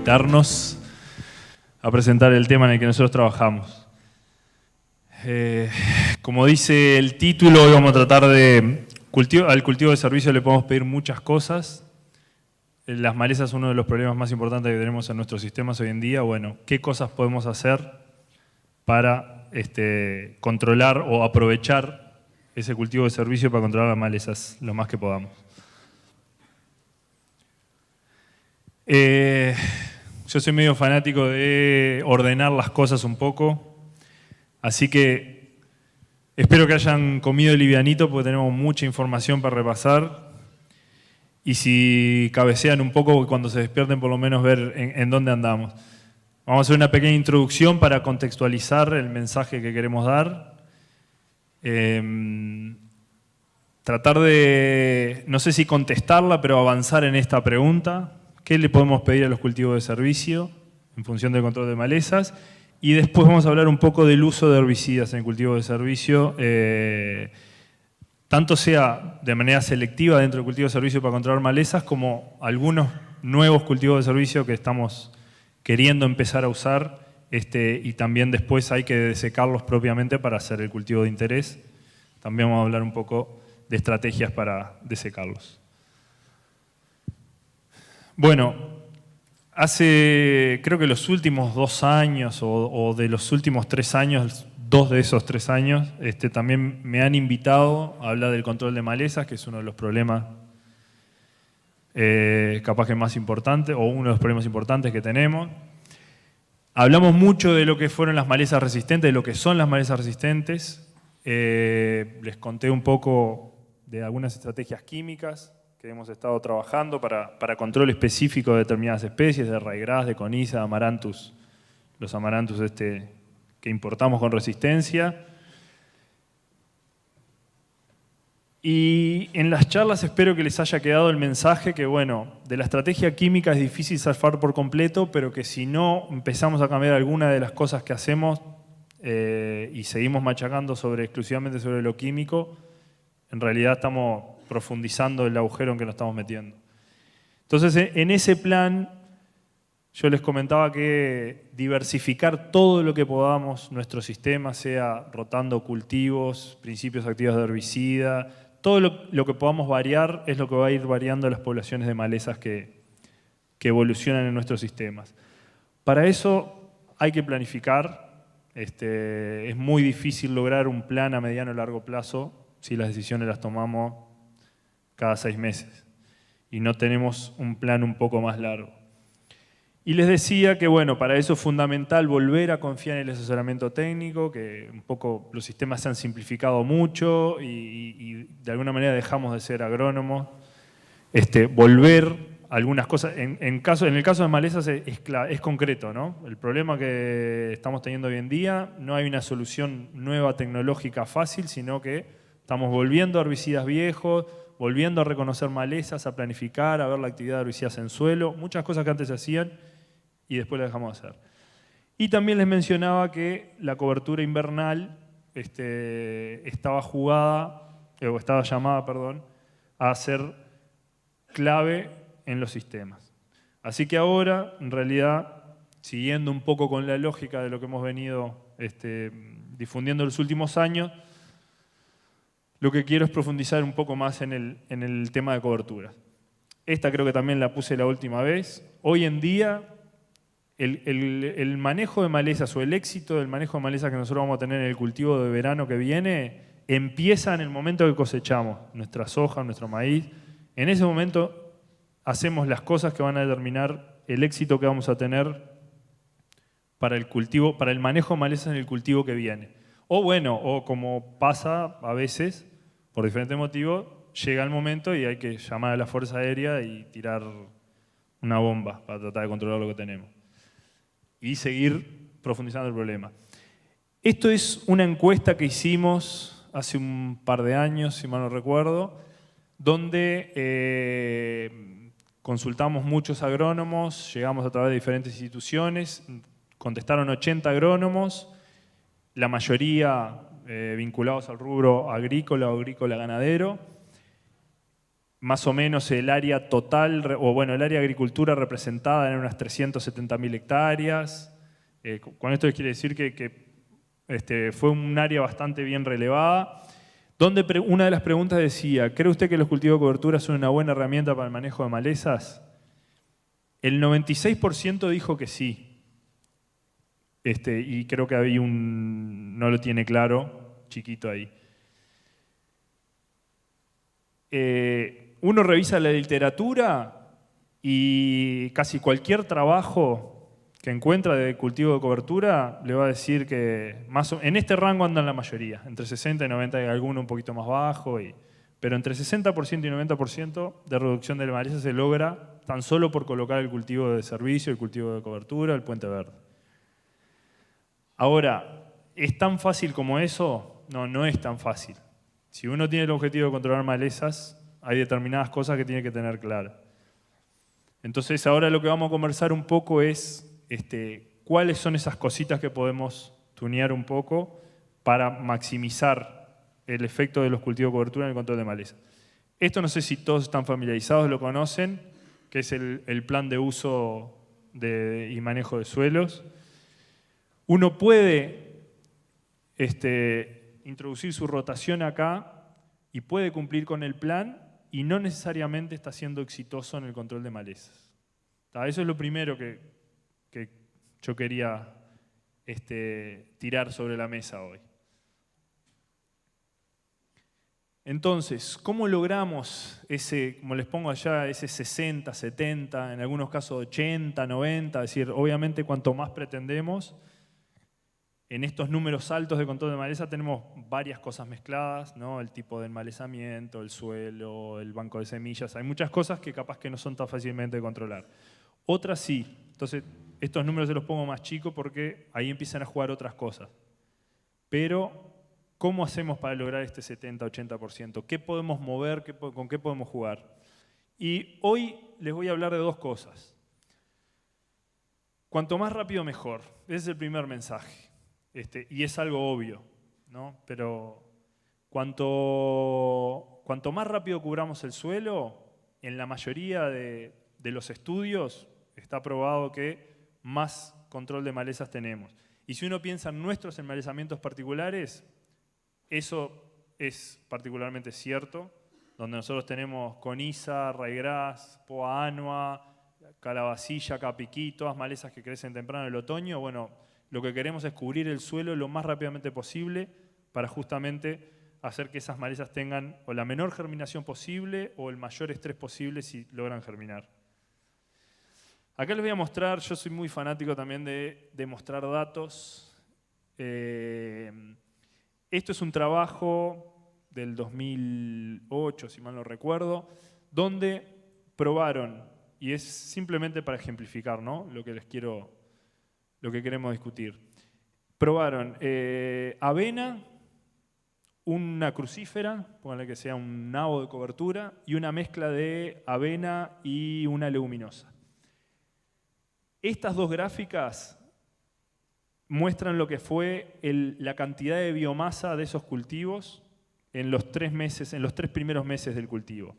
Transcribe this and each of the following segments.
invitarnos a presentar el tema en el que nosotros trabajamos. Como dice el título, hoy vamos a tratar de... al cultivo de servicio le podemos pedir muchas cosas. Las malezas son uno de los problemas más importantes que tenemos en nuestros sistemas hoy en día. Bueno, ¿qué cosas podemos hacer para controlar o aprovechar ese cultivo de servicio para controlar las malezas lo más que podamos? Yo soy medio fanático de ordenar las cosas un poco, así que espero que hayan comido livianito porque tenemos mucha información para repasar. Y si cabecean un poco, cuando se despierten por lo menos ver en dónde andamos. Vamos a hacer una pequeña introducción para contextualizar el mensaje que queremos dar. Tratar de, no sé si contestarla, pero avanzar en esta pregunta. ¿Qué le podemos pedir a los cultivos de servicio en función del control de malezas? Y después vamos a hablar un poco del uso de herbicidas en el cultivo de servicio, tanto sea de manera selectiva dentro del cultivo de servicio para controlar malezas, como algunos nuevos cultivos de servicio que estamos queriendo empezar a usar, y también después hay que desecarlos propiamente para hacer el cultivo de interés. También vamos a hablar un poco de estrategias para desecarlos. Bueno, hace creo que los últimos 2 años o de los últimos 3 años, 2 de esos 3 años, también me han invitado a hablar del control de malezas, que es uno de los problemas capaz que más importante, o uno de los problemas importantes que tenemos. Hablamos mucho de lo que fueron las malezas resistentes, de lo que son las malezas resistentes. Les conté un poco de algunas estrategias químicas que hemos estado trabajando para control específico de determinadas especies, de raigrás, de coniza, de amaranthus, los amaranthus que importamos con resistencia. Y en las charlas espero que les haya quedado el mensaje que, bueno, de la estrategia química es difícil zafar por completo, pero que si no empezamos a cambiar alguna de las cosas que hacemos y seguimos machacando exclusivamente sobre lo químico, en realidad estamos profundizando el agujero en que nos estamos metiendo. Entonces, en ese plan, yo les comentaba que diversificar todo lo que podamos nuestro sistema, sea rotando cultivos, principios activos de herbicida, todo lo que podamos variar es lo que va a ir variando las poblaciones de malezas que evolucionan en nuestros sistemas. Para eso hay que planificar. Es muy difícil lograr un plan a mediano o largo plazo si las decisiones las tomamos cada 6 meses y no tenemos un plan un poco más largo. Y les decía que, bueno, para eso es fundamental volver a confiar en el asesoramiento técnico, que un poco los sistemas se han simplificado mucho y de alguna manera dejamos de ser agrónomos. Volver a algunas cosas, en el caso de malezas es concreto, ¿no? El problema que estamos teniendo hoy en día, no hay una solución nueva tecnológica fácil, sino que estamos volviendo a herbicidas viejos, volviendo a reconocer malezas, a planificar, a ver la actividad de herbicidas en suelo, muchas cosas que antes se hacían y después las dejamos de hacer. Y también les mencionaba que la cobertura invernal estaba llamada, a ser clave en los sistemas. Así que ahora, en realidad, siguiendo un poco con la lógica de lo que hemos venido difundiendo en los últimos años, lo que quiero es profundizar un poco más en el tema de cobertura. Esta creo que también la puse la última vez. Hoy en día, el manejo de malezas o el éxito del manejo de malezas que nosotros vamos a tener en el cultivo de verano que viene, empieza en el momento que cosechamos nuestra soja, nuestro maíz. En ese momento hacemos las cosas que van a determinar el éxito que vamos a tener para el manejo de malezas en el cultivo que viene. O como pasa a veces, por diferentes motivos, llega el momento y hay que llamar a la Fuerza Aérea y tirar una bomba para tratar de controlar lo que tenemos. Y seguir profundizando el problema. Esto es una encuesta que hicimos hace un par de años, si mal no recuerdo, donde consultamos muchos agrónomos, llegamos a través de diferentes instituciones, contestaron 80 agrónomos, la mayoría vinculados al rubro agrícola o agrícola ganadero, más o menos el área total, o bueno, el área de agricultura representada en unas 370.000 hectáreas. Con esto les quiere decir que fue un área bastante bien relevada, donde una de las preguntas decía, ¿cree usted que los cultivos de cobertura son una buena herramienta para el manejo de malezas? El 96% dijo que sí. Y creo que había no lo tiene claro, chiquito ahí. Uno revisa la literatura y casi cualquier trabajo que encuentra de cultivo de cobertura le va a decir que en este rango andan la mayoría, entre 60 y 90, hay alguno un poquito más bajo, pero entre 60% y 90% de reducción de la maleza se logra tan solo por colocar el cultivo de servicio, el cultivo de cobertura, el puente verde. Ahora, ¿es tan fácil como eso? No, no es tan fácil. Si uno tiene el objetivo de controlar malezas, hay determinadas cosas que tiene que tener claras. Entonces, ahora lo que vamos a conversar un poco es cuáles son esas cositas que podemos tunear un poco para maximizar el efecto de los cultivos de cobertura en el control de maleza. Esto no sé si todos están familiarizados, lo conocen, que es el plan de uso y manejo de suelos. Uno puede introducir su rotación acá y puede cumplir con el plan y no necesariamente está siendo exitoso en el control de malezas. Eso es lo primero que yo quería tirar sobre la mesa hoy. Entonces, ¿cómo logramos como les pongo allá, ese 60, 70, en algunos casos 80, 90? Es decir, obviamente cuanto más pretendemos, en estos números altos de control de maleza tenemos varias cosas mezcladas, ¿no? El tipo de enmalezamiento, el suelo, el banco de semillas. Hay muchas cosas que capaz que no son tan fácilmente de controlar. Otras sí. Entonces, estos números se los pongo más chicos porque ahí empiezan a jugar otras cosas. Pero, ¿cómo hacemos para lograr este 70-80%? ¿Qué podemos mover? ¿Con qué podemos jugar? Y hoy les voy a hablar de dos cosas. Cuanto más rápido, mejor. Ese es el primer mensaje. Y es algo obvio, ¿no? Pero cuanto más rápido cubramos el suelo, en la mayoría de los estudios está probado que más control de malezas tenemos. Y si uno piensa en nuestros enmalezamientos particulares, eso es particularmente cierto, donde nosotros tenemos coniza, raigrás, poa annua, calabacilla, capiquí, todas malezas que crecen temprano en el otoño. Bueno, lo que queremos es cubrir el suelo lo más rápidamente posible para justamente hacer que esas malezas tengan o la menor germinación posible o el mayor estrés posible si logran germinar. Acá les voy a mostrar, yo soy muy fanático también de mostrar datos. Esto es un trabajo del 2008, si mal no recuerdo, donde probaron, y es simplemente para ejemplificar, ¿no? lo que queremos discutir. Probaron avena, una crucífera, pónganle que sea un nabo de cobertura, y una mezcla de avena y una leguminosa. Estas dos gráficas muestran lo que fue la cantidad de biomasa de esos cultivos en los 3 primeros meses del cultivo.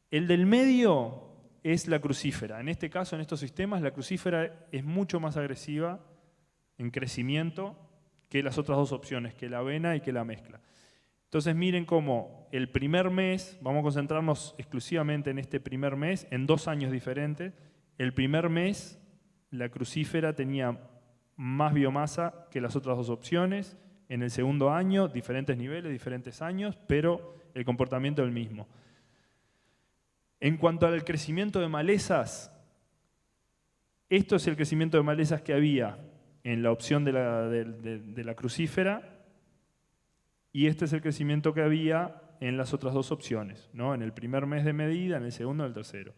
El del medio es la crucífera. En este caso, en estos sistemas, la crucífera es mucho más agresiva en crecimiento que las otras dos opciones, que la avena y que la mezcla. Entonces miren cómo el primer mes, vamos a concentrarnos exclusivamente en este primer mes, en 2 años diferentes. El primer mes la crucífera tenía más biomasa que las otras dos opciones. En el segundo año, diferentes niveles, diferentes años, pero el comportamiento es el mismo. En cuanto al crecimiento de malezas, esto es el crecimiento de malezas que había en la opción de la crucífera y este es el crecimiento que había en las otras dos opciones, ¿no? En el primer mes de medida, en el segundo y el tercero.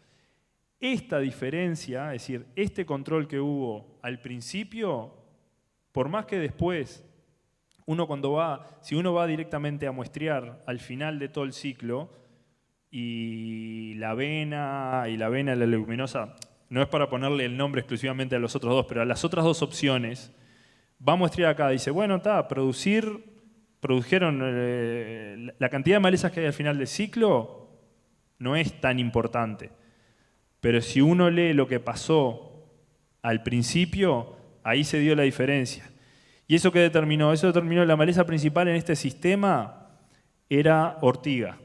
Esta diferencia, es decir, este control que hubo al principio, por más que después, si uno va directamente a muestrear al final de todo el ciclo, y la avena y la leguminosa, no es para ponerle el nombre exclusivamente a los otros dos, pero a las otras dos opciones, va a muestrear acá, dice, bueno, produjeron la cantidad de malezas que hay al final del ciclo, no es tan importante. Pero si uno lee lo que pasó al principio, ahí se dio la diferencia. ¿Y eso qué determinó? Eso determinó la maleza principal en este sistema era ortiga.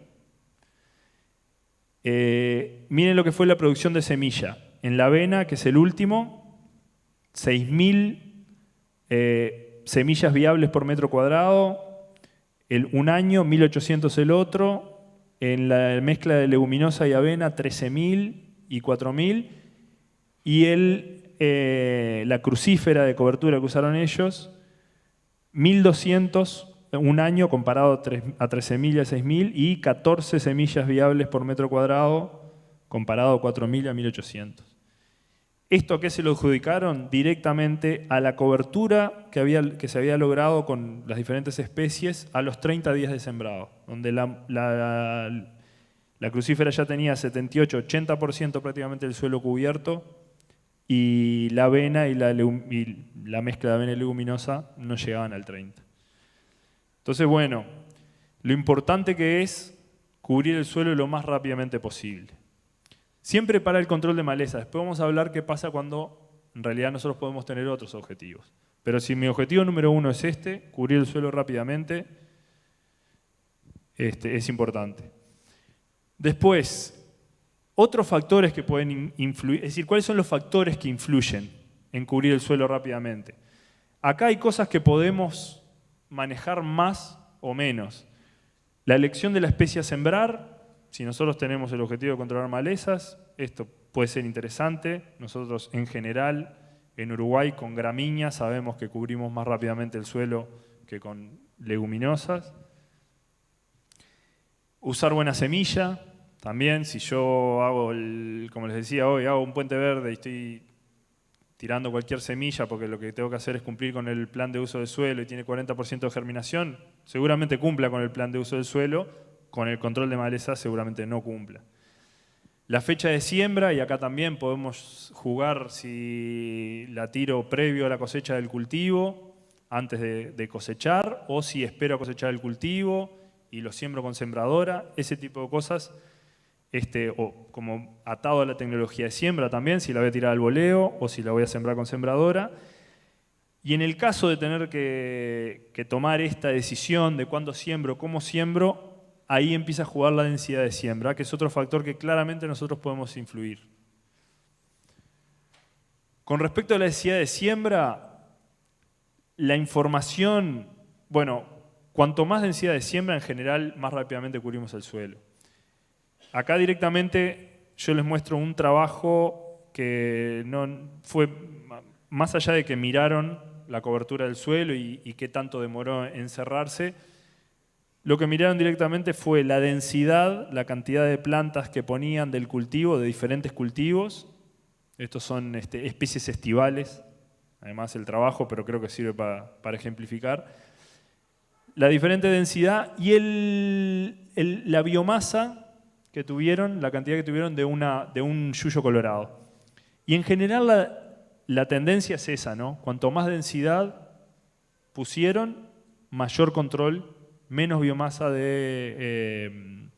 Miren lo que fue la producción de semilla. En la avena, que es el último, 6.000 semillas viables por metro cuadrado, un año, 1.800 el otro. En la mezcla de leguminosa y avena, 13.000 y 4.000. Y la crucífera de cobertura que usaron ellos, 1.200 un año comparado a 13.000 y a 6.000, y 14 semillas viables por metro cuadrado comparado a 4.000 y a 1.800. ¿Esto a qué se lo adjudicaron? Directamente a la cobertura que se había logrado con las diferentes especies a los 30 días de sembrado, donde la crucífera ya tenía 78-80% prácticamente del suelo cubierto, y la avena y la mezcla de avena y leguminosa no llegaban al 30%. Entonces, bueno, lo importante que es cubrir el suelo lo más rápidamente posible. Siempre para el control de maleza. Después vamos a hablar qué pasa cuando en realidad nosotros podemos tener otros objetivos. Pero si mi objetivo número 1 es cubrir el suelo rápidamente, es importante. Después, otros factores que pueden influir, es decir, ¿cuáles son los factores que influyen en cubrir el suelo rápidamente? Acá hay cosas que podemos manejar más o menos. La elección de la especie a sembrar. Si nosotros tenemos el objetivo de controlar malezas, esto puede ser interesante. Nosotros en general, en Uruguay, con gramíneas sabemos que cubrimos más rápidamente el suelo que con leguminosas. Usar buena semilla. También, si yo hago, como les decía hoy, hago un puente verde y estoy tirando cualquier semilla porque lo que tengo que hacer es cumplir con el plan de uso del suelo y tiene 40% de germinación, seguramente cumpla con el plan de uso del suelo, con el control de maleza seguramente no cumpla. La fecha de siembra, y acá también podemos jugar si la tiro previo a la cosecha del cultivo, antes de cosechar, o si espero a cosechar el cultivo y lo siembro con sembradora, ese tipo de cosas. O como atado a la tecnología de siembra también, si la voy a tirar al voleo o si la voy a sembrar con sembradora. Y en el caso de tener que tomar esta decisión de cuándo siembro, cómo siembro, ahí empieza a jugar la densidad de siembra, que es otro factor que claramente nosotros podemos influir. Con respecto a la densidad de siembra, la información, bueno, cuanto más densidad de siembra en general, más rápidamente cubrimos el suelo. Acá directamente yo les muestro un trabajo que no fue, más allá de que miraron la cobertura del suelo y qué tanto demoró en cerrarse, lo que miraron directamente fue la densidad, la cantidad de plantas que ponían del cultivo, de diferentes cultivos. Estos son especies estivales, además el trabajo, pero creo que sirve para ejemplificar. La diferente densidad y la biomasa que tuvieron, la cantidad que tuvieron de un yuyo colorado. Y en general la tendencia es esa, ¿no? Cuanto más densidad pusieron, mayor control, menos biomasa de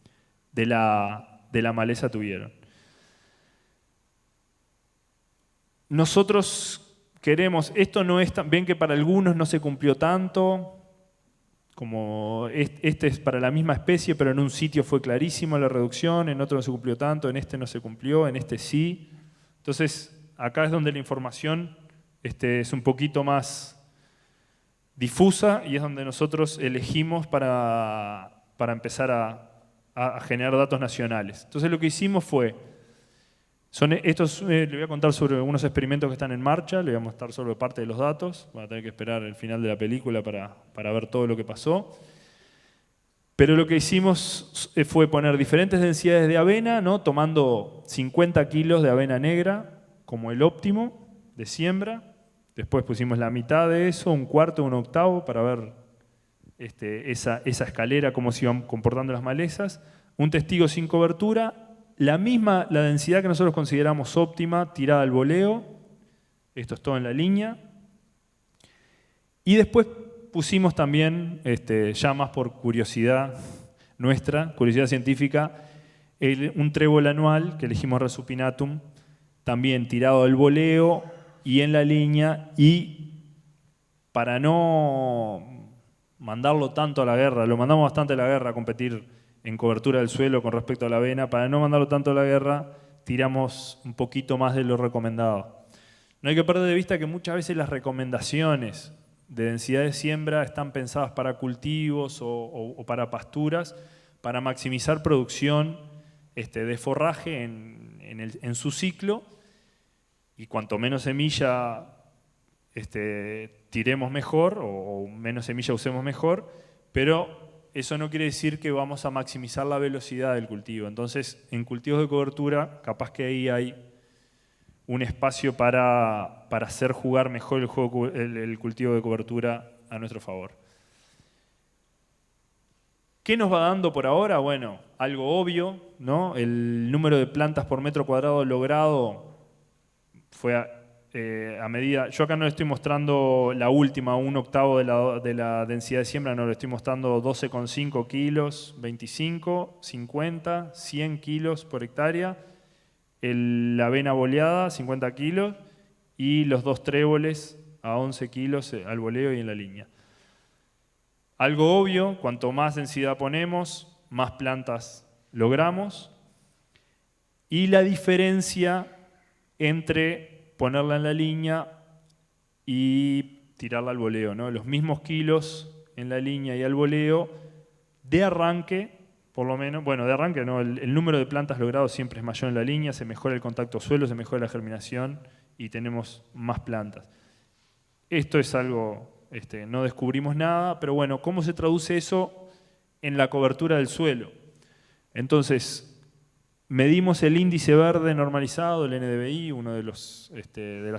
la maleza tuvieron. Nosotros queremos, esto no es tan, ven que para algunos no se cumplió tanto, como este es para la misma especie, pero en un sitio fue clarísimo la reducción, en otro no se cumplió tanto, en este no se cumplió, en este sí. Entonces, acá es donde la información es un poquito más difusa y es donde nosotros elegimos para empezar a generar datos nacionales. Entonces, lo que hicimos fue, les voy a contar sobre unos experimentos que están en marcha, les voy a mostrar sobre parte de los datos, van a tener que esperar el final de la película para ver todo lo que pasó. Pero lo que hicimos fue poner diferentes densidades de avena, ¿no? Tomando 50 kilos de avena negra como el óptimo de siembra. Después pusimos la mitad de eso, un cuarto, un octavo, para ver esa escalera, cómo se iban comportando las malezas. Un testigo sin cobertura. La densidad que nosotros consideramos óptima, tirada al voleo. Esto es todo en la línea. Y después pusimos también, ya más por curiosidad nuestra, curiosidad científica, Un trébol anual, que elegimos Resupinatum, también tirado al voleo y en la línea, y para no mandarlo tanto a la guerra, lo mandamos bastante a la guerra a competir en cobertura del suelo con respecto a la avena, para no mandarlo tanto a la guerra, tiramos un poquito más de lo recomendado. No hay que perder de vista que muchas veces las recomendaciones de densidad de siembra están pensadas para cultivos o para pasturas, para maximizar producción de forraje en su ciclo, y cuanto menos semilla tiremos mejor o menos semilla usemos mejor, pero eso no quiere decir que vamos a maximizar la velocidad del cultivo. Entonces, en cultivos de cobertura, capaz que ahí hay un espacio para hacer jugar mejor el cultivo de cobertura a nuestro favor. ¿Qué nos va dando por ahora? Bueno, algo obvio, ¿no? El número de plantas por metro cuadrado logrado fue a medida... Yo acá no le estoy mostrando la última, 1/8 de la densidad de siembra, no le estoy mostrando 12,5 kilos, 25, 50, 100 kilos por hectárea, la avena boleada, 50 kilos, y los 2 tréboles a 11 kilos al boleo y en la línea. Algo obvio, cuanto más densidad ponemos, más plantas logramos. Y la diferencia entre ponerla en la línea y tirarla al boleo, ¿no? Los mismos kilos en la línea y al boleo, de arranque, por lo menos, bueno, de arranque no, el número de plantas logrados siempre es mayor en la línea, se mejora el contacto suelo, se mejora la germinación y tenemos más plantas. Esto es algo... no descubrimos nada, pero bueno, ¿cómo se traduce eso en la cobertura del suelo? Entonces, medimos el índice verde normalizado, el NDVI, una de las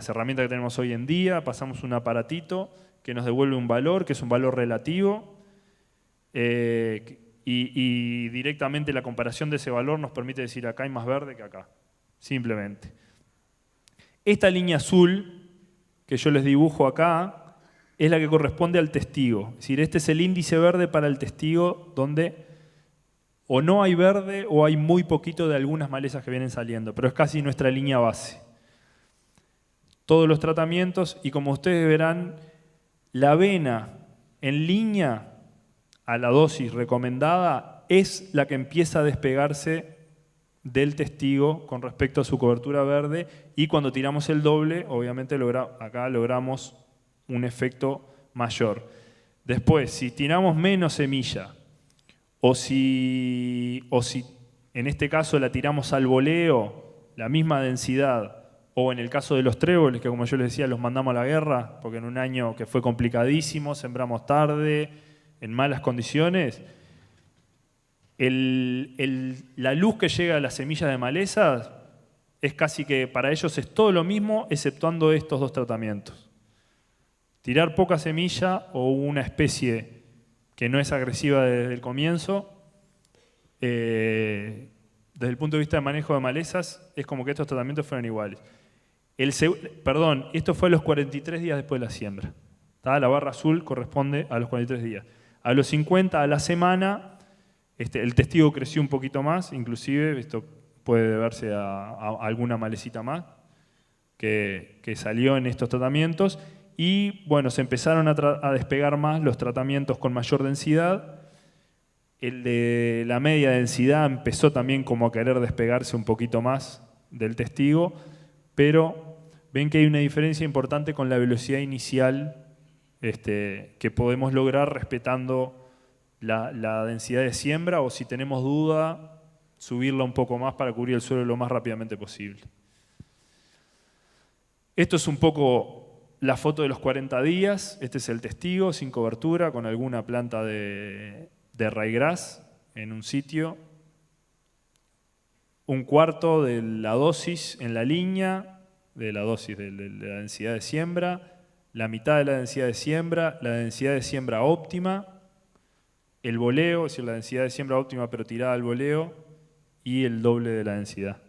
herramientas que tenemos hoy en día, pasamos un aparatito que nos devuelve un valor, que es un valor relativo, y directamente la comparación de ese valor nos permite decir acá hay más verde que acá, simplemente. Esta línea azul que yo les dibujo acá, es la que corresponde al testigo. Es decir, este es el índice verde para el testigo donde o no hay verde o hay muy poquito de algunas malezas que vienen saliendo, pero es casi nuestra línea base. Todos los tratamientos, y como ustedes verán, la avena en línea a la dosis recomendada es la que empieza a despegarse del testigo con respecto a su cobertura verde, y cuando tiramos el doble, obviamente acá logramos un efecto mayor. Después, si tiramos menos semilla, o si en este caso la tiramos al voleo, la misma densidad, o en el caso de los tréboles, que como yo les decía, los mandamos a la guerra, porque en un año que fue complicadísimo, sembramos tarde, en malas condiciones, la luz que llega a las semillas de malezas es casi que para ellos es todo lo mismo, exceptuando estos 2 tratamientos. Tirar poca semilla o una especie que no es agresiva desde el comienzo, desde el punto de vista de manejo de malezas, es como que estos tratamientos fueran iguales. Esto fue a los 43 días después de la siembra. La barra azul corresponde a los 43 días. A los 50, a la semana, el testigo creció un poquito más, inclusive esto puede deberse a alguna malecita más que salió en estos tratamientos. Y bueno, se empezaron a despegar más los tratamientos con mayor densidad. El de la media densidad empezó también como a querer despegarse un poquito más del testigo, pero ven que hay una diferencia importante con la velocidad inicial que podemos lograr respetando la densidad de siembra, o si tenemos duda, subirla un poco más para cubrir el suelo lo más rápidamente posible. Esto es un poco la foto de los 40 días. Este es el testigo sin cobertura, con alguna planta de ryegrass en un sitio. Un cuarto de la dosis en la línea, de la dosis de la densidad de siembra, la mitad de la densidad de siembra óptima, el voleo, es decir, la densidad de siembra óptima pero tirada al voleo, y el doble de la densidad.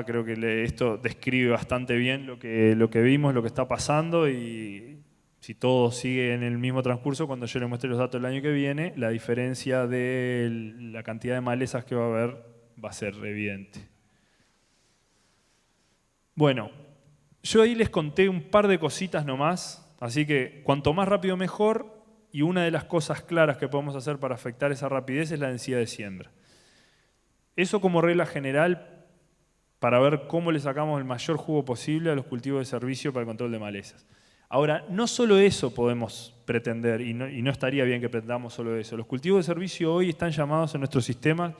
Creo que esto describe bastante bien lo que vimos, lo que está pasando, y si todo sigue en el mismo transcurso, cuando yo le muestre los datos del año que viene, la diferencia de la cantidad de malezas que va a haber va a ser evidente. Bueno, yo ahí les conté un par de cositas nomás, así que cuanto más rápido mejor, y una de las cosas claras que podemos hacer para afectar esa rapidez es la densidad de siembra. Eso como regla general para ver cómo le sacamos el mayor jugo posible a los cultivos de servicio para el control de malezas. Ahora, no solo eso podemos pretender, y no estaría bien que pretendamos solo eso. Los cultivos de servicio hoy están llamados en nuestro sistema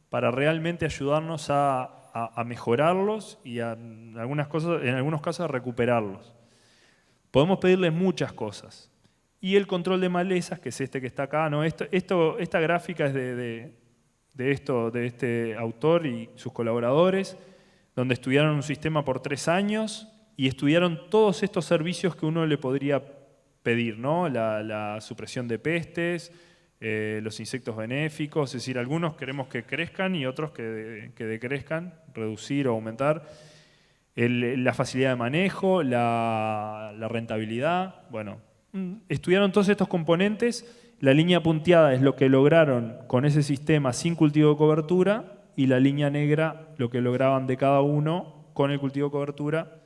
para realmente ayudarnos a mejorarlos y en algunos casos a recuperarlos. Podemos pedirles muchas cosas. Y el control de malezas, que es este que está acá, ¿no? Esta gráfica es de este autor y sus colaboradores, donde estudiaron un sistema por 3 años y estudiaron todos estos servicios que uno le podría pedir, ¿no? La supresión de pestes, los insectos benéficos, es decir, algunos queremos que crezcan y otros que decrezcan, reducir o aumentar. La facilidad de manejo, la rentabilidad, bueno. Estudiaron todos estos componentes, la línea punteada es lo que lograron con ese sistema sin cultivo de cobertura y la línea negra lo que lograban de cada uno con el cultivo de cobertura,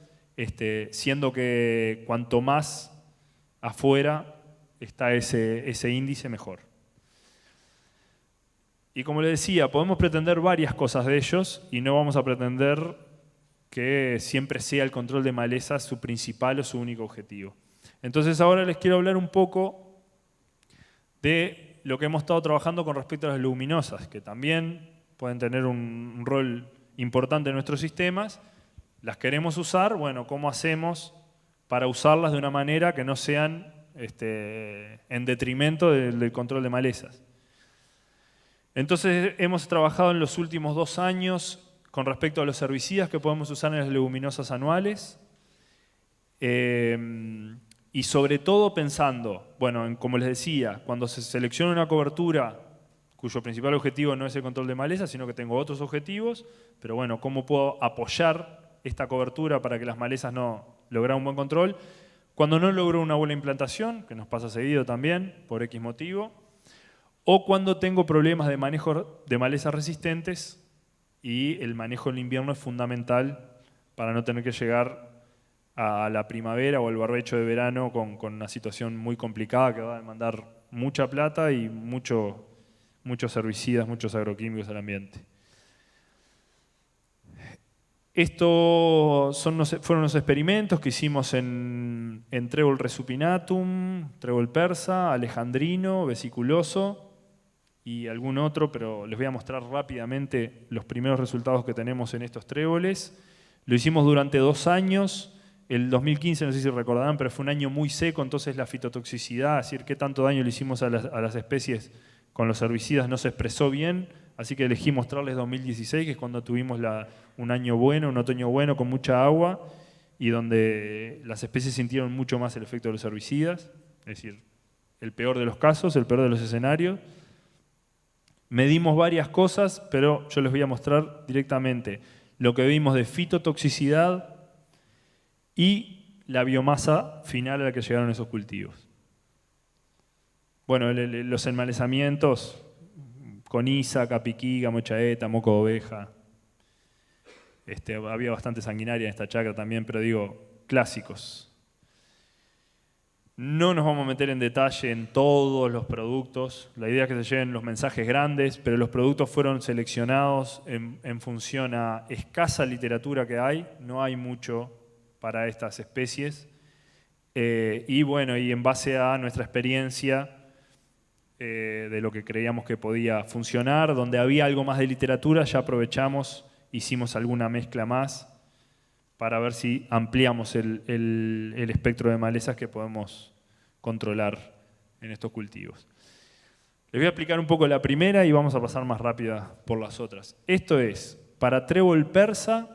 siendo que cuanto más afuera está ese índice, mejor. Y como les decía, podemos pretender varias cosas de ellos y no vamos a pretender que siempre sea el control de malezas su principal o su único objetivo. Entonces ahora les quiero hablar un poco de lo que hemos estado trabajando con respecto a las leguminosas, que también pueden tener un rol importante en nuestros sistemas. Las queremos usar, bueno, ¿cómo hacemos para usarlas de una manera que no sean en detrimento del control de malezas? Entonces hemos trabajado en los últimos 2 años con respecto a los herbicidas que podemos usar en las leguminosas anuales. Y sobre todo pensando, bueno, como les decía, cuando se selecciona una cobertura cuyo principal objetivo no es el control de malezas, sino que tengo otros objetivos, pero bueno, ¿cómo puedo apoyar esta cobertura para que las malezas no logren un buen control? Cuando no logro una buena implantación, que nos pasa seguido también, por X motivo, o cuando tengo problemas de manejo de malezas resistentes y el manejo en invierno es fundamental para no tener que llegar a la primavera o al barbecho de verano con una situación muy complicada que va a demandar mucha plata y muchos herbicidas, muchos agroquímicos al ambiente. Estos fueron los experimentos que hicimos en trébol resupinatum, trébol persa, alejandrino, vesiculoso y algún otro, pero les voy a mostrar rápidamente los primeros resultados que tenemos en estos tréboles. Lo hicimos durante 2 años. El 2015, no sé si recordarán, pero fue un año muy seco, entonces la fitotoxicidad, es decir, qué tanto daño le hicimos a las especies con los herbicidas no se expresó bien, así que elegí mostrarles 2016, que es cuando tuvimos un año bueno, un otoño bueno con mucha agua y donde las especies sintieron mucho más el efecto de los herbicidas, es decir, el peor de los casos, el peor de los escenarios. Medimos varias cosas, pero yo les voy a mostrar directamente lo que vimos de fitotoxicidad y la biomasa final a la que llegaron esos cultivos. Bueno, los enmalezamientos, coniza, capiquiga, mochaeta, moco de oveja. Había bastante sanguinaria en esta chacra también, pero digo, clásicos. No nos vamos a meter en detalle en todos los productos. La idea es que se lleven los mensajes grandes, pero los productos fueron seleccionados en función a escasa literatura que hay. No hay mucho para estas especies. Y bueno, y en base a nuestra experiencia de lo que creíamos que podía funcionar, donde había algo más de literatura, ya aprovechamos, hicimos alguna mezcla más para ver si ampliamos el espectro de malezas que podemos controlar en estos cultivos. Les voy a explicar un poco la primera y vamos a pasar más rápida por las otras. Esto es, para trébol persa,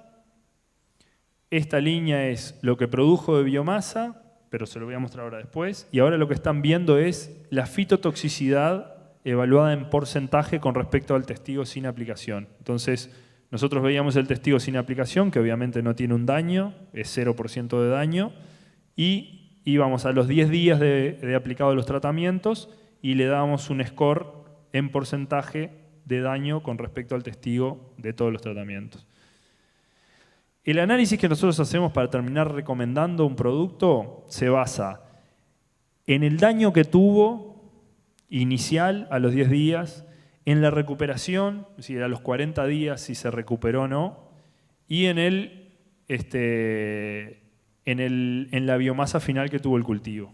esta línea es lo que produjo de biomasa, pero se lo voy a mostrar ahora después, y ahora lo que están viendo es la fitotoxicidad evaluada en porcentaje con respecto al testigo sin aplicación. Entonces, nosotros veíamos el testigo sin aplicación, que obviamente no tiene un daño, es 0% de daño, y íbamos a los 10 días de aplicado los tratamientos y le dábamos un score en porcentaje de daño con respecto al testigo de todos los tratamientos. El análisis que nosotros hacemos para terminar recomendando un producto se basa en el daño que tuvo inicial a los 10 días, en la recuperación, es decir, a los 40 días si se recuperó o no, y en la biomasa final que tuvo el cultivo.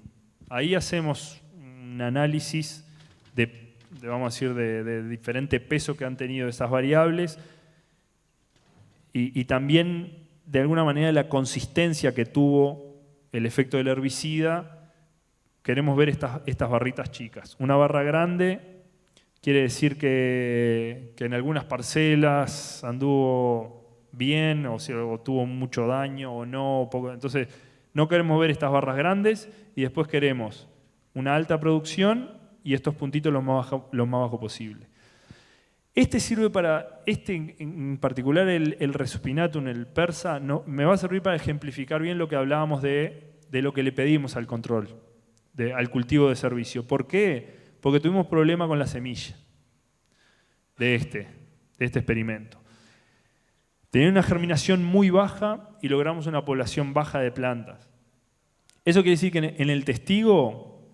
Ahí hacemos un análisis vamos a decir, de diferente peso que han tenido esas variables y también, de alguna manera, la consistencia que tuvo el efecto del herbicida. Queremos ver estas barritas chicas. Una barra grande quiere decir que en algunas parcelas anduvo bien o tuvo mucho daño o no. Entonces, no queremos ver estas barras grandes y después queremos una alta producción y estos puntitos lo más bajo posible. Sirve para, en particular el Resuspinatum, el persa, me va a servir para ejemplificar bien lo que hablábamos de lo que le pedimos al control, al cultivo de servicio. ¿Por qué? Porque tuvimos problema con la semilla de este experimento. Tenía una germinación muy baja y logramos una población baja de plantas. Eso quiere decir que en el testigo,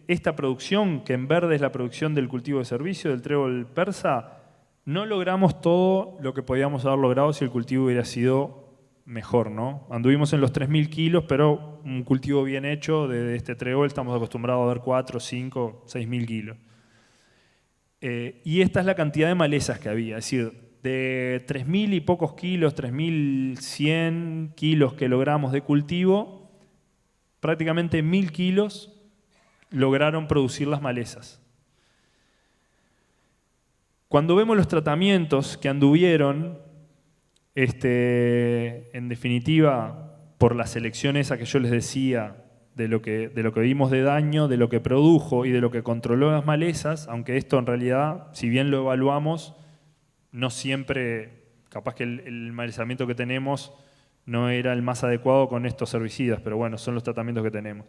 esta producción, que en verde es la producción del cultivo de servicio, del trébol persa, no logramos todo lo que podíamos haber logrado si el cultivo hubiera sido mejor, ¿no? Anduvimos en los 3.000 kilos, pero un cultivo bien hecho de este trébol estamos acostumbrados a ver 4, 5, 6.000 kilos. Y esta es la cantidad de malezas que había, es decir, de 3.000 y pocos kilos, 3.100 kilos que logramos de cultivo, prácticamente 1.000 kilos lograron producir las malezas. Cuando vemos los tratamientos que anduvieron, en definitiva, por la selección esa que yo les decía, de lo que vimos de daño, de lo que produjo y de lo que controló las malezas, aunque esto en realidad, si bien lo evaluamos, no siempre, capaz que el malezamiento que tenemos no era el más adecuado con estos herbicidas, pero bueno, son los tratamientos que tenemos.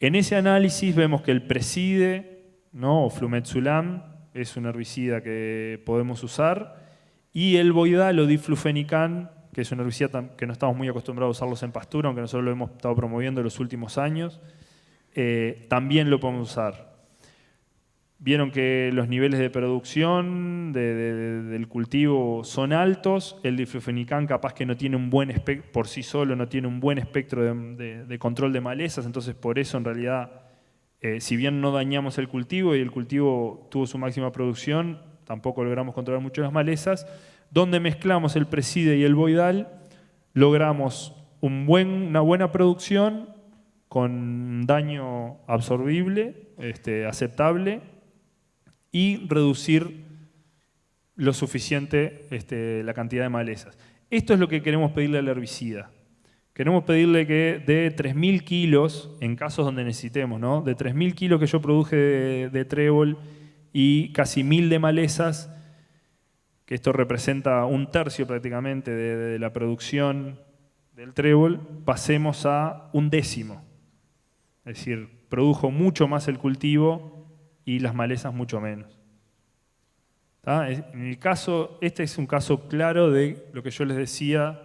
En ese análisis vemos que el Preside, ¿no? O Flumetsulam, es un herbicida que podemos usar, y el Boidal o Diflufenican, que es un herbicida que no estamos muy acostumbrados a usarlos en pastura, aunque nosotros lo hemos estado promoviendo en los últimos años, también lo podemos usar. Vieron que los niveles de producción del cultivo son altos, el Diflufenican capaz que no tiene un buen espectro, por sí solo no tiene un buen espectro de control de malezas, entonces por eso en realidad, si bien no dañamos el cultivo y el cultivo tuvo su máxima producción, tampoco logramos controlar mucho las malezas. Donde mezclamos el Preside y el Boidal, logramos una buena producción con daño absorbible, aceptable, y reducir lo suficiente la cantidad de malezas. Esto es lo que queremos pedirle al herbicida. Queremos pedirle que de 3.000 kilos, en casos donde necesitemos, ¿no? De 3.000 kilos que yo produje de trébol y casi 1.000 de malezas, que esto representa un tercio prácticamente de la producción del trébol, pasemos a un décimo. Es decir, produjo mucho más el cultivo y las malezas mucho menos. ¿Tá? En el caso, este es un caso claro de lo que yo les decía,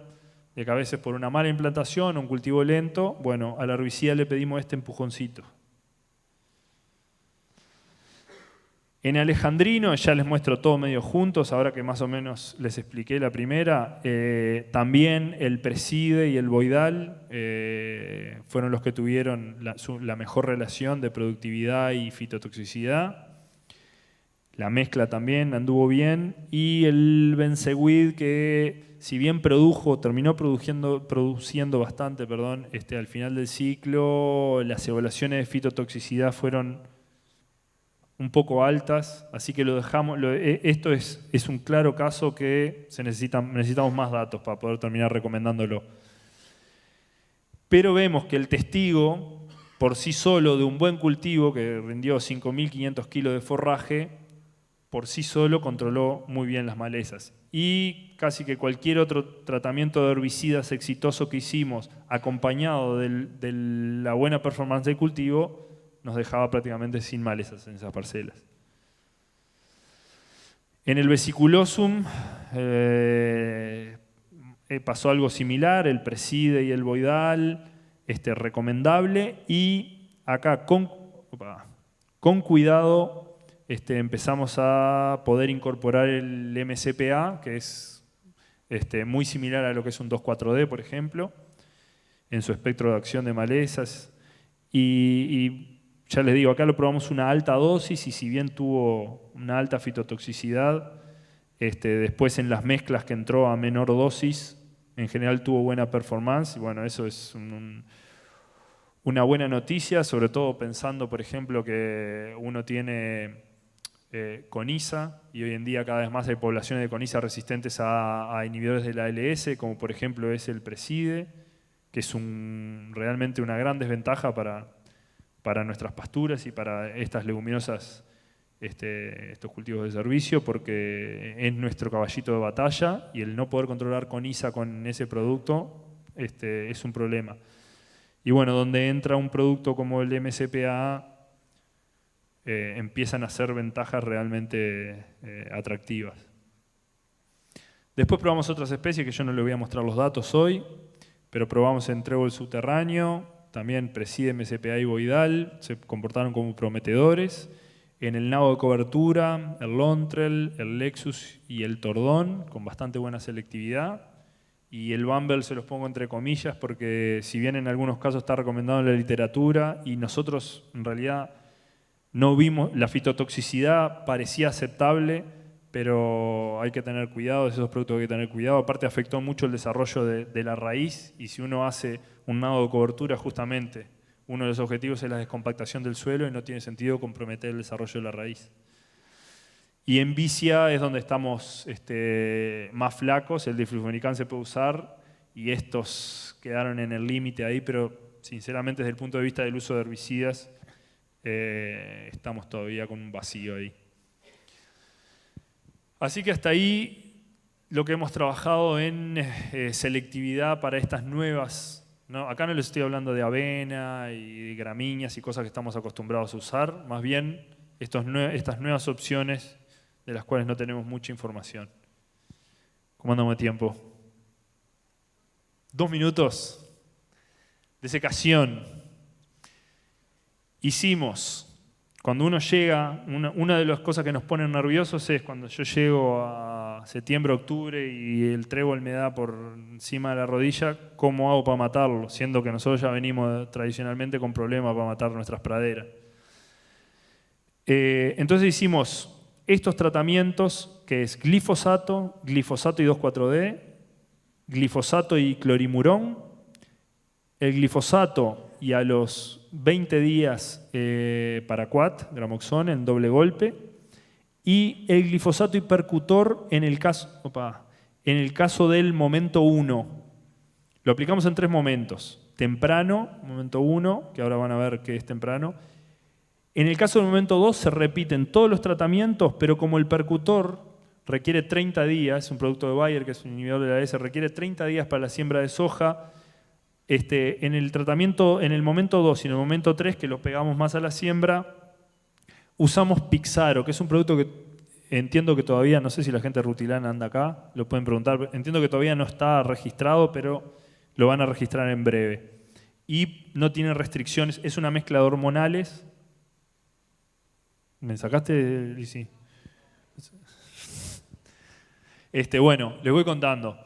de que a veces por una mala implantación, un cultivo lento, bueno, al herbicida le pedimos este empujoncito. En alejandrino, ya les muestro todo medio juntos, ahora que más o menos les expliqué la primera, también el Preside y el Boidal fueron los que tuvieron la mejor relación de productividad y fitotoxicidad. La mezcla también anduvo bien, y el Benseguid, que si bien terminó produciendo bastante, al final del ciclo, las evaluaciones de fitotoxicidad fueron un poco altas, así que lo dejamos. Esto es un claro caso que necesitamos más datos para poder terminar recomendándolo. Pero vemos que el testigo, por sí solo, de un buen cultivo que rindió 5.500 kilos de forraje, por sí solo controló muy bien las malezas. Y casi que cualquier otro tratamiento de herbicidas exitoso que hicimos, acompañado de la buena performance del cultivo, nos dejaba prácticamente sin malezas en esas parcelas. En el vesiculosum pasó algo similar, el preside y el boidal, recomendable, y acá con cuidado empezamos a poder incorporar el MCPA, que es muy similar a lo que es un 2,4-D, por ejemplo, en su espectro de acción de malezas. Y ya les digo, acá lo probamos una alta dosis y si bien tuvo una alta fitotoxicidad, después en las mezclas que entró a menor dosis, en general tuvo buena performance. Y bueno, eso es una buena noticia, sobre todo pensando, por ejemplo, que uno tiene coniza y hoy en día cada vez más hay poblaciones de coniza resistentes a inhibidores de la ALS, como por ejemplo es el preside, que es realmente una gran desventaja para nuestras pasturas y para estas leguminosas, estos cultivos de servicio, porque es nuestro caballito de batalla y el no poder controlar coniza con ese producto es un problema. Y bueno, donde entra un producto como el MCPA, empiezan a ser ventajas realmente atractivas. Después probamos otras especies que yo no les voy a mostrar los datos hoy, pero probamos en trébol subterráneo, también preside, MCPA y boidal, se comportaron como prometedores. En el nabo de cobertura, el Lontrel, el Lexus y el Tordón, con bastante buena selectividad. Y el Bumble se los pongo entre comillas porque si bien en algunos casos está recomendado en la literatura y nosotros en realidad no vimos, la fitotoxicidad parecía aceptable, pero hay que tener cuidado, de esos productos hay que tener cuidado. Aparte afectó mucho el desarrollo de la raíz y si uno hace un nado de cobertura justamente, uno de los objetivos es la descompactación del suelo y no tiene sentido comprometer el desarrollo de la raíz. Y en vicia es donde estamos más flacos, el diflufenicán se puede usar y estos quedaron en el límite ahí, pero sinceramente desde el punto de vista del uso de herbicidas estamos todavía con un vacío ahí. Así que hasta ahí lo que hemos trabajado en selectividad para estas nuevas, ¿no? Acá no les estoy hablando de avena y de gramíneas y cosas que estamos acostumbrados a usar, más bien estas nuevas opciones de las cuales no tenemos mucha información. ¿Cómo andamos de tiempo? 2 minutos. Desecación. Hicimos, cuando uno llega, una de las cosas que nos ponen nerviosos es cuando yo llego a septiembre, octubre y el trébol me da por encima de la rodilla, ¿cómo hago para matarlo? Siendo que nosotros ya venimos tradicionalmente con problemas para matar nuestras praderas. Entonces hicimos estos tratamientos, que es glifosato y 2,4-D, glifosato y clorimurón, el glifosato y a los 20 días paraquat, gramoxón en doble golpe, y el glifosato y percutor en el caso del momento 1. Lo aplicamos en 3 momentos. Temprano, momento 1, que ahora van a ver qué es temprano. En el caso del momento 2 se repiten todos los tratamientos, pero como el percutor requiere 30 días, es un producto de Bayer que es un inhibidor de la ALS, requiere 30 días para la siembra de soja, en el tratamiento, en el momento 2 y en el momento 3, que lo pegamos más a la siembra, usamos Pixaro, que es un producto que entiendo que todavía, no sé si la gente de Rutilana anda acá, lo pueden preguntar, entiendo que todavía no está registrado, pero lo van a registrar en breve. Y no tiene restricciones, es una mezcla de hormonales. ¿Me sacaste, Lizzy? Bueno, les voy contando.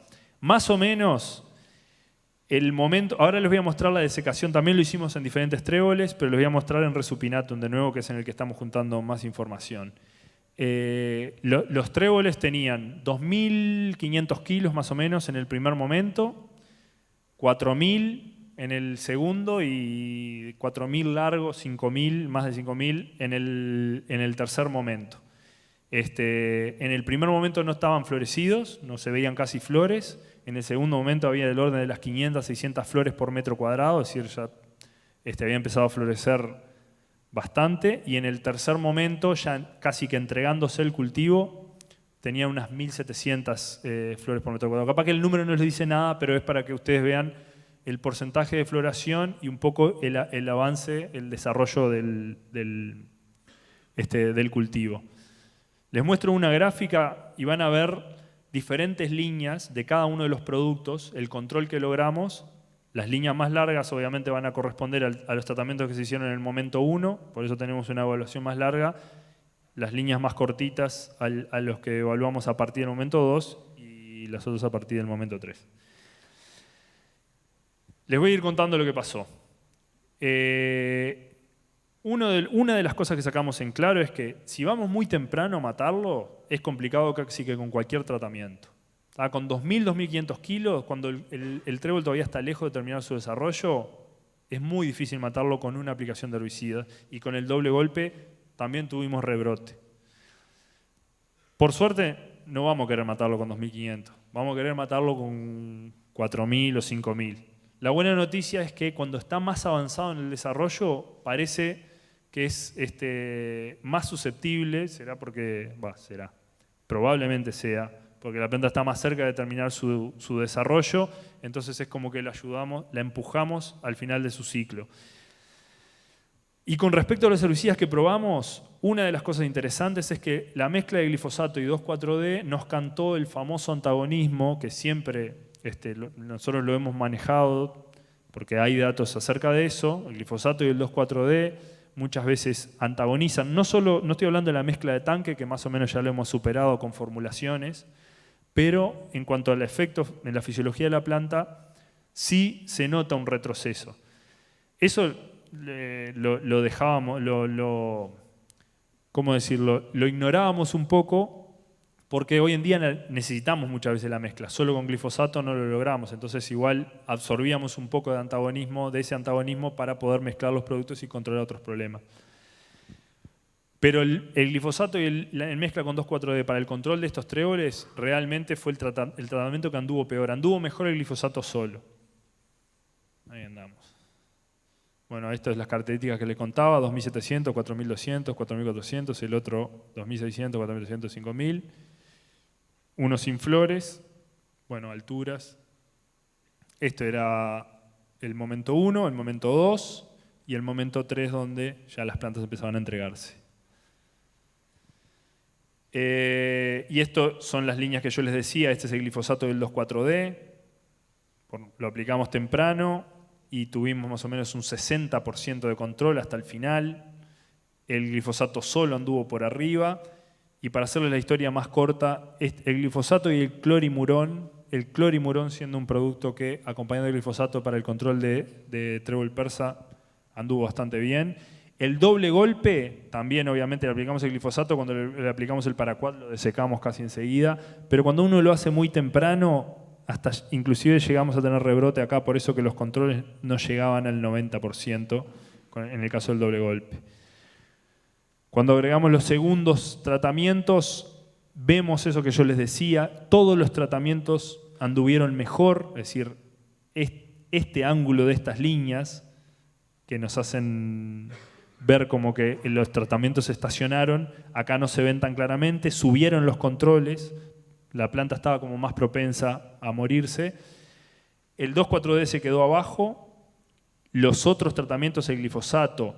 Más o menos, el momento, ahora les voy a mostrar la desecación, también lo hicimos en diferentes tréboles, pero les voy a mostrar en Resupinatum de nuevo, que es en el que estamos juntando más información. Los tréboles tenían 2.500 kilos más o menos en el primer momento, 4.000 en el segundo y 4.000 largos, 5.000, más de 5.000 en el tercer momento. En el primer momento no estaban florecidos, no se veían casi flores. En el segundo momento había del orden de las 500, 600 flores por metro cuadrado, es decir, ya había empezado a florecer bastante, y en el tercer momento, ya casi que entregándose el cultivo, tenía unas 1.700 flores por metro cuadrado. Capaz que el número no les dice nada, pero es para que ustedes vean el porcentaje de floración y un poco el avance, el desarrollo del cultivo. Les muestro una gráfica y van a ver diferentes líneas de cada uno de los productos, el control que logramos. Las líneas más largas obviamente van a corresponder a los tratamientos que se hicieron en el momento 1, por eso tenemos una evaluación más larga. Las líneas más cortitas a los que evaluamos a partir del momento 2 y las otras a partir del momento 3. Les voy a ir contando lo que pasó. Una de las cosas que sacamos en claro es que si vamos muy temprano a matarlo, es complicado casi que con cualquier tratamiento. Con 2.000, 2.500 kilos, cuando el trébol todavía está lejos de terminar su desarrollo, es muy difícil matarlo con una aplicación de herbicida. Y con el doble golpe también tuvimos rebrote. Por suerte, no vamos a querer matarlo con 2.500. Vamos a querer matarlo con 4.000 o 5.000. La buena noticia es que cuando está más avanzado en el desarrollo, parece que es más susceptible, probablemente sea, porque la planta está más cerca de terminar su desarrollo, entonces es como que la empujamos al final de su ciclo. Y con respecto a los herbicidas que probamos, una de las cosas interesantes es que la mezcla de glifosato y 2,4-D nos cantó el famoso antagonismo que siempre nosotros lo hemos manejado, porque hay datos acerca de eso. El glifosato y el 2,4-D muchas veces antagonizan. No estoy hablando de la mezcla de tanque, que más o menos ya lo hemos superado con formulaciones, pero en cuanto al efecto en la fisiología de la planta, sí se nota un retroceso. Eso lo dejábamos, ¿cómo decirlo? Lo ignorábamos un poco porque hoy en día necesitamos muchas veces la mezcla. Solo con glifosato no lo logramos, entonces igual absorbíamos un poco de ese antagonismo para poder mezclar los productos y controlar otros problemas. Pero el glifosato y el mezcla con 2,4-D para el control de estos tréboles realmente fue el tratamiento que anduvo peor. Anduvo mejor el glifosato solo. Ahí andamos. Bueno, esto es las características que les contaba, 2.700, 4.200, 4.400, el otro 2.600, 4.300, 5.000. Uno sin flores, bueno, alturas. Esto era el momento 1, el momento 2 y el momento 3 donde ya las plantas empezaban a entregarse. Y esto son las líneas que yo les decía, este es el glifosato del 2,4-D, lo aplicamos temprano y tuvimos más o menos un 60% de control hasta el final. El glifosato solo anduvo por arriba y para hacerles la historia más corta, el glifosato y el clorimurón siendo un producto que acompañando el glifosato para el control de trébol persa anduvo bastante bien. El doble golpe, también obviamente le aplicamos el glifosato, cuando le aplicamos el paraquat lo desecamos casi enseguida, pero cuando uno lo hace muy temprano, hasta inclusive llegamos a tener rebrote acá, por eso que los controles no llegaban al 90% en el caso del doble golpe. Cuando agregamos los segundos tratamientos, vemos eso que yo les decía, todos los tratamientos anduvieron mejor, es decir, este ángulo de estas líneas que nos hacen ver como que los tratamientos se estacionaron, acá no se ven tan claramente, subieron los controles, la planta estaba como más propensa a morirse, el 2,4-D se quedó abajo, los otros tratamientos, el glifosato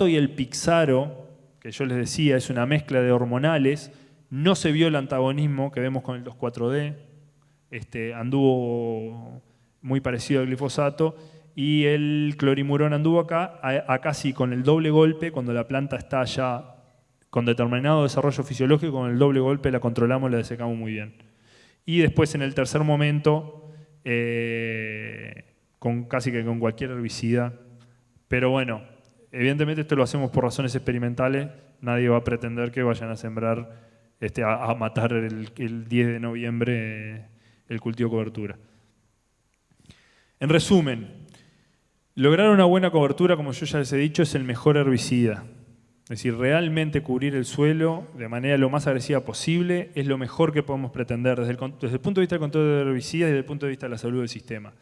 y el Pixaro, que yo les decía es una mezcla de hormonales, no se vio el antagonismo que vemos con el 2,4-D, anduvo muy parecido al glifosato, y el clorimurón anduvo acá sí, con el doble golpe, cuando la planta está ya con determinado desarrollo fisiológico, con el doble golpe la controlamos, la desecamos muy bien. Y después en el tercer momento, casi que con cualquier herbicida. Pero bueno, evidentemente esto lo hacemos por razones experimentales, nadie va a pretender que vayan a sembrar, a matar el 10 de noviembre el cultivo cobertura. En resumen, lograr una buena cobertura, como yo ya les he dicho, es el mejor herbicida. Es decir, realmente cubrir el suelo de manera lo más agresiva posible es lo mejor que podemos pretender desde el punto de vista del control de herbicidas y desde el punto de vista de la salud del sistema.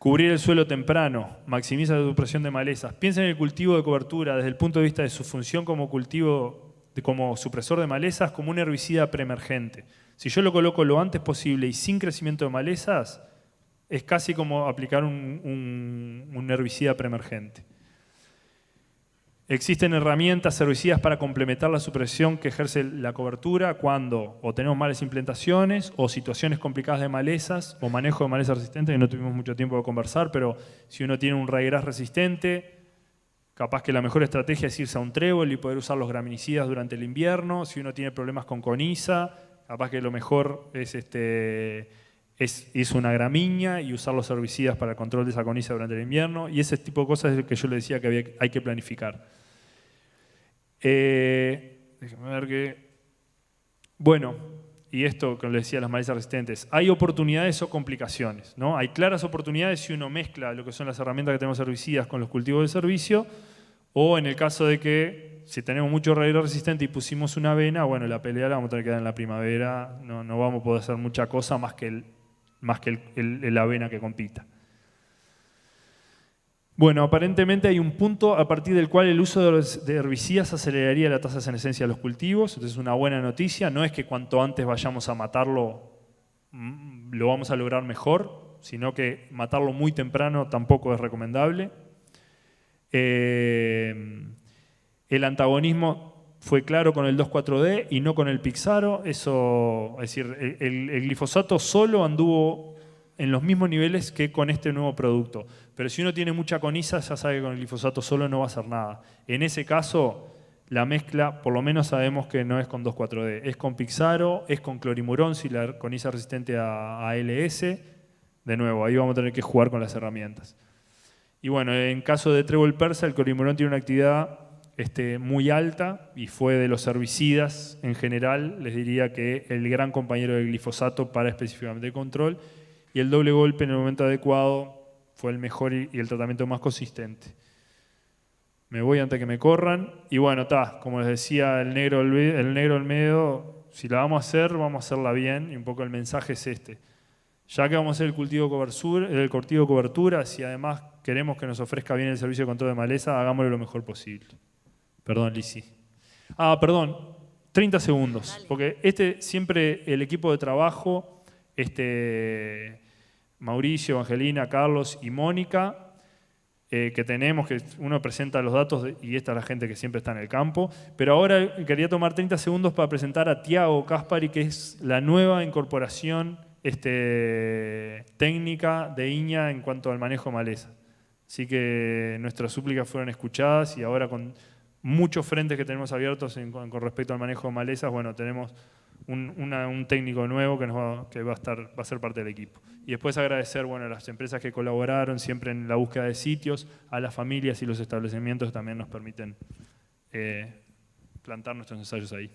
Cubrir el suelo temprano, maximiza la supresión de malezas. Piensen en el cultivo de cobertura desde el punto de vista de su función como cultivo, como supresor de malezas, como un herbicida preemergente. Si yo lo coloco lo antes posible y sin crecimiento de malezas, es casi como aplicar un herbicida preemergente. Existen herramientas herbicidas para complementar la supresión que ejerce la cobertura cuando o tenemos malas implementaciones o situaciones complicadas de malezas o manejo de malezas resistentes, que no tuvimos mucho tiempo de conversar, pero si uno tiene un ryegrass resistente, capaz que la mejor estrategia es irse a un trébol y poder usar los graminicidas durante el invierno. Si uno tiene problemas con coniza, capaz que lo mejor es una gramínea y usar los herbicidas para el control de esa coniza durante el invierno. Y ese tipo de cosas es el que yo le decía que hay que planificar. Déjame ver que... Bueno, y esto que les decía, las malezas resistentes. Hay oportunidades o complicaciones, ¿no? Hay claras oportunidades si uno mezcla lo que son las herramientas que tenemos herbicidas con los cultivos de servicio, o en el caso de que si tenemos mucho ryegrass resistente y pusimos una avena, bueno, la pelea la vamos a tener que dar en la primavera, no vamos a poder hacer mucha cosa más que la avena que compita. Bueno, aparentemente hay un punto a partir del cual el uso de herbicidas aceleraría la tasa de senescencia de los cultivos. Entonces es una buena noticia. No es que cuanto antes vayamos a matarlo lo vamos a lograr mejor, sino que matarlo muy temprano tampoco es recomendable. El antagonismo fue claro con el 2,4-D y no con el Pixaro. Eso, es decir, el glifosato solo anduvo en los mismos niveles que con este nuevo producto. Pero si uno tiene mucha coniza, ya sabe que con el glifosato solo no va a hacer nada. En ese caso, la mezcla, por lo menos sabemos que no es con 2,4-D. Es con Pixaro, es con clorimurón, si la coniza es resistente a ALS. De nuevo, ahí vamos a tener que jugar con las herramientas. Y bueno, en caso de trébol persa, el clorimurón tiene una actividad muy alta y fue de los herbicidas en general, les diría que el gran compañero del glifosato para específicamente el control. Y el doble golpe en el momento adecuado fue el mejor y el tratamiento más consistente. Me voy antes que me corran. Y bueno, como les decía el negro Olmedo, si la vamos a hacerla bien. Y un poco el mensaje es este. Ya que vamos a hacer el cultivo de cobertura, si además queremos que nos ofrezca bien el servicio de control de maleza, hagámoslo lo mejor posible. Perdón, Lizzy. Perdón, 30 segundos. Dale. Porque siempre el equipo de trabajo... Mauricio, Angelina, Carlos y Mónica, que tenemos, que uno presenta los datos y esta es la gente que siempre está en el campo. Pero ahora quería tomar 30 segundos para presentar a Tiago Caspari, que es la nueva incorporación técnica de INEA en cuanto al manejo de maleza. Así que nuestras súplicas fueron escuchadas y ahora con muchos frentes que tenemos abiertos con respecto al manejo de malezas, bueno, tenemos un técnico nuevo que va a ser parte del equipo. Y después agradecer a las empresas que colaboraron siempre en la búsqueda de sitios, a las familias y los establecimientos que también nos permiten plantar nuestros ensayos ahí.